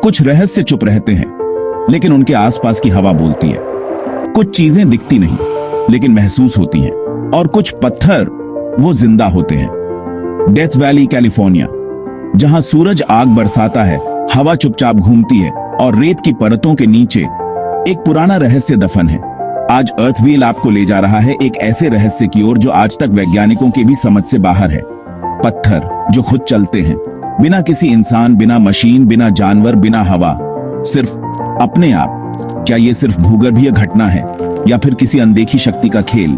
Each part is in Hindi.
कुछ रहस्य चुप रहते हैं, लेकिन उनके आसपास की हवा बोलती है। कुछ चीजें दिखती नहीं, लेकिन महसूस होती हैं। और कुछ पत्थर वो जिंदा होते हैं। डेथ वैली, कैलिफोर्निया, जहां सूरज आग बरसाता है, हवा चुपचाप घूमती है और रेत की परतों के नीचे एक पुराना रहस्य दफन है। आज अर्थ व्हील आपको ले जा रहा है एक ऐसे रहस्य की ओर जो आज तक वैज्ञानिकों के भी समझ से बाहर है। पत्थर जो खुद चलते हैं, बिना किसी इंसान, बिना मशीन, बिना जानवर, बिना हवा, सिर्फ अपने आप। क्या ये सिर्फ भूगर्भीय घटना है या फिर किसी अनदेखी शक्ति का खेल?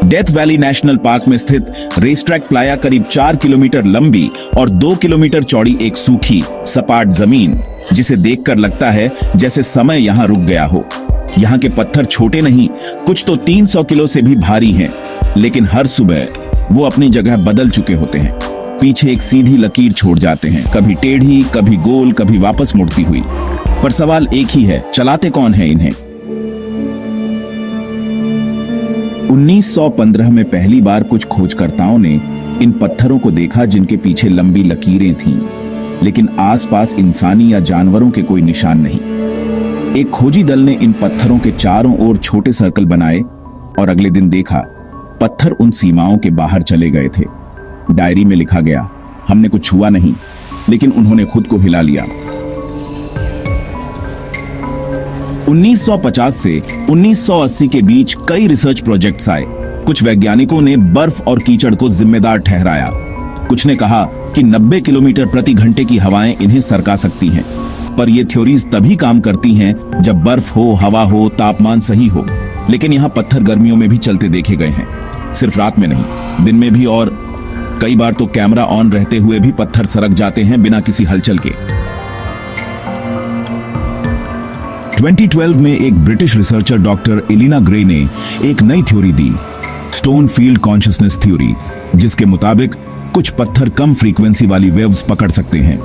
डेथ वैली नेशनल पार्क में स्थित रेस ट्रैक प्लाया करीब 4 किलोमीटर लंबी और 2 किलोमीटर चौड़ी एक सूखी सपाट जमीन, जिसे देखकर लगता है जैसे समय यहां रुक गया हो। यहां के पत्थर छोटे नहीं, कुछ तो 300 किलो से भी भारी हैं, लेकिन हर सुबह वो अपनी जगह बदल चुके होते हैं। पीछे एक सीधी लकीर छोड़ जाते हैं, कभी टेढ़ी, कभी गोल, कभी वापस मुड़ती हुई। पर सवाल एक ही है, चलाते कौन है इन्हें? 1915 में पहली बार कुछ खोजकर्ताओं ने इन पत्थरों को देखा जिनके पीछे लंबी लकीरें थीं, लेकिन आसपास इंसानी या जानवरों के कोई निशान नहीं। एक खोजी दल ने इन पत्थरों के चारों ओर छोटे सर्कल बनाए और अगले दिन देखा पत्थर उन सीमाओं के बाहर चले गए थे। डायरी में लिखा गया, हमने कुछ छुआ नहीं, लेकिन उन्होंने खुद को हिला लिया। 1950 से 1980 के बीच कई रिसर्च प्रोजेक्ट्स आए। कुछ वैज्ञानिकों ने बर्फ और कीचड़ को जिम्मेदार ठहराया। कुछ ने कहा कि 90 किलोमीटर प्रति घंटे की हवाएं इन्हें सरका सकती हैं। पर ये थ्योरीज तभी काम करती हैं जब बर्फ हो, हवा हो, तापमान सही हो। लेकिन यहां पत्थर गर्मियों में भी चलते देखे गए हैं, सिर्फ रात में नहीं, दिन में भी। और कई बार तो कैमरा ऑन रहते हुए भी पत्थर सरक जाते हैं बिना किसी हलचल के। 2012 में एक British researcher doctor Elina Grey ने एक नई थ्योरी दी, स्टोन फील्ड कॉन्शियसनेस थ्योरी, जिसके मुताबिक कुछ पत्थर कम फ्रीक्वेंसी वाली वेव्स पकड़ सकते हैं।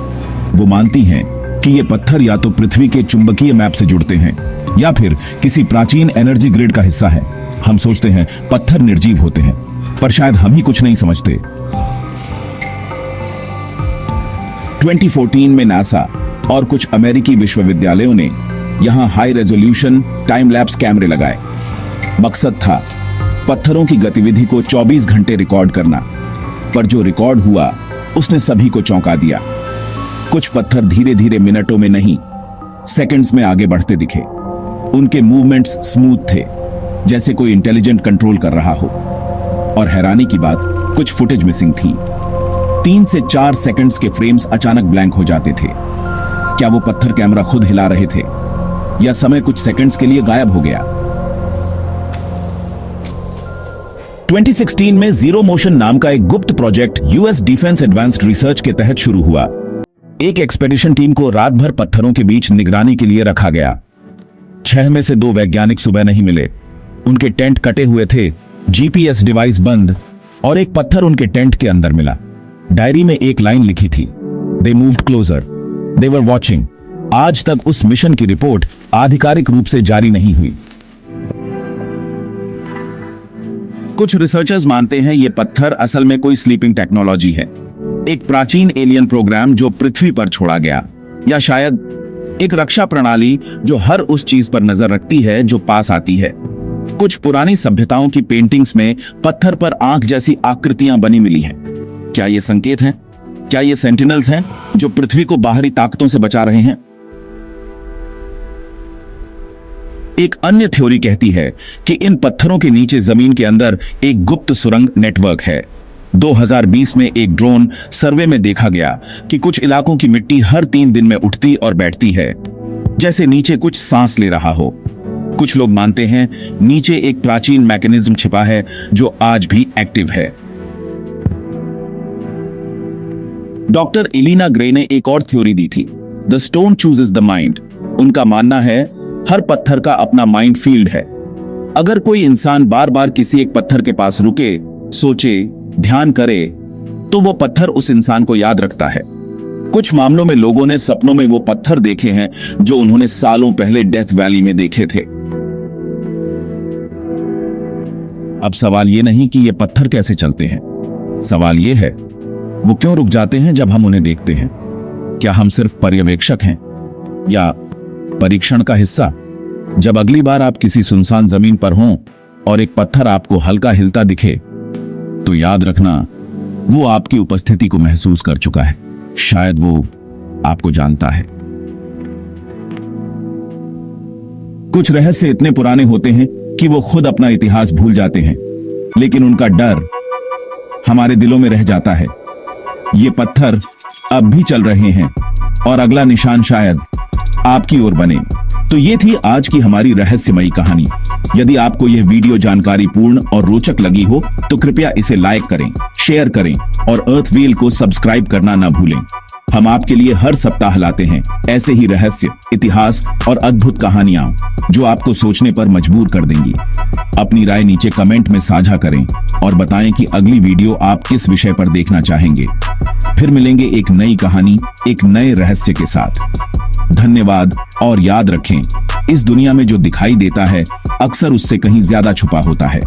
वो मानती हैं कि ये पत्थर या तो पृथ्वी के चुंबकीय मैप से जुड़ते हैं या फिर किसी प्राचीन एनर्जी ग्रिड का हिस्सा है। हम सोचते हैं पत्थर निर्जीव होते हैं, पर शायद हम ही कुछ नहीं समझते। 2014 में नासा और कुछ अमेरिकी विश्वविद्यालयों ने यहां हाई रेजोल्यूशन टाइम लैप्स कैमरे लगाए। मकसद था पत्थरों की गतिविधि को 24 घंटे रिकॉर्ड करना। पर जो रिकॉर्ड हुआ उसने सभी को चौंका दिया। कुछ पत्थर धीरे धीरे, मिनटों में नहीं, सेकंड्स में आगे बढ़ते दिखे। उनके मूवमेंट्स स्मूथ थे, जैसे कोई इंटेलिजेंट कंट्रोल कर रहा हो। और हैरानी की बात, कुछ फुटेज मिसिंग थी। 3 से 4 सेकंड्स के फ्रेम्स अचानक ब्लैंक हो जाते थे। क्या वो पत्थर कैमरा खुद हिला रहे थे या समय कुछ सेकंड्स के लिए गायब हो गया? 2016 में जीरो मोशन नाम का एक गुप्त project US defence advanced research के तहत शुरू हुआ। एक एक्सपेडिशन टीम को रात भर पत्थरों के बीच निगरानी के लिए रखा गया। 6 में से 2 वैज्ञानिक सुबह नहीं मिले। उनके टेंट कटे हुए थे, जीपीएस डिवाइस बंद, और एक पत्थर उनके टेंट के अंदर मिला। डायरी में एक लाइन लिखी थी, they moved closer, they were watching. आज तक उस मिशन की रिपोर्ट आधिकारिक रूप से जारी नहीं हुई। कुछ रिसर्चर्स मानते हैं ये पत्थर असल में कोई स्लीपिंग टेक्नोलॉजी है, एक प्राचीन एलियन प्रोग्राम जो पृथ्वी पर छोड़ा गया, या शायद एक रक्षा प्रणाली जो हर उस चीज पर नजर रखती है जो पास आती है। कुछ पुरानी सभ्यताओं की पेंटिंग्स में पत्थर पर आंख जैसी आकृतियां बनी मिली हैं। क्या ये संकेत हैं? क्या ये सेंटिनल्स हैं जो पृथ्वी को बाहरी ताकतों से बचा रहे हैं? एक अन्य थ्योरी कहती है कि इन पत्थरों के नीचे जमीन के अंदर एक गुप्त सुरंग नेटवर्क है। 2020 में एक ड्रोन सर्वे में देखा गया कि कुछ इलाकों की मिट्टी हर 3 दिन में उठती और बैठती है, जैसे नीचे कुछ सांस ले रहा हो। कुछ लोग मानते हैं नीचे एक प्राचीन मैकेनिज्म छिपा है जो आज भी एक्टिव है। डॉक्टर एलिना ग्रे ने एक और थ्योरी दी थी, the stone chooses the mind. उनका मानना है हर पत्थर का अपना माइंड फील्ड है। अगर कोई इंसान बार बार किसी एक पत्थर के पास रुके, सोचे, ध्यान करे, तो वो पत्थर उस इंसान को याद रखता है। कुछ मामलों में लोगों ने सपनों में वो पत्थर देखे हैं जो उन्होंने सालों पहले डेथ वैली में देखे थे। अब सवाल ये नहीं कि ये पत्थर कैसे चलते हैं, सवाल ये है वो क्यों रुक जाते हैं जब हम उन्हें देखते हैं? क्या हम सिर्फ पर्यवेक्षक हैं या परीक्षण का हिस्सा? जब अगली बार आप किसी सुनसान जमीन पर हों और एक पत्थर आपको हल्का हिलता दिखे, तो याद रखना वो आपकी उपस्थिति को महसूस कर चुका है। शायद वो आपको जानता है। कुछ रहस्य इतने पुराने होते हैं कि वो खुद अपना इतिहास भूल जाते हैं, लेकिन उनका डर हमारे दिलों में रह जाता है। ये पत्थर अब भी चल रहे हैं और अगला निशान शायद आपकी ओर बने। तो ये थी आज की हमारी रहस्यमयी कहानी। यदि आपको यह वीडियो जानकारीपूर्ण और रोचक लगी हो तो कृपया इसे लाइक करें, शेयर करें और अर्थ व्हील को सब्सक्राइब करना न भूलें। हम आपके लिए हर सप्ताह लाते हैं ऐसे ही रहस्य, इतिहास और अद्भुत कहानियां जो आपको सोचने पर मजबूर कर देंगी। अपनी राय नीचे कमेंट में साझा करें और बताएं कि अगली वीडियो आप किस विषय पर देखना चाहेंगे। फिर मिलेंगे एक नई कहानी, एक नए रहस्य के साथ। धन्यवाद और याद रखें, इस दुनिया में जो दिखाई देता है अक्सर उससे कहीं ज्यादा छुपा होता है।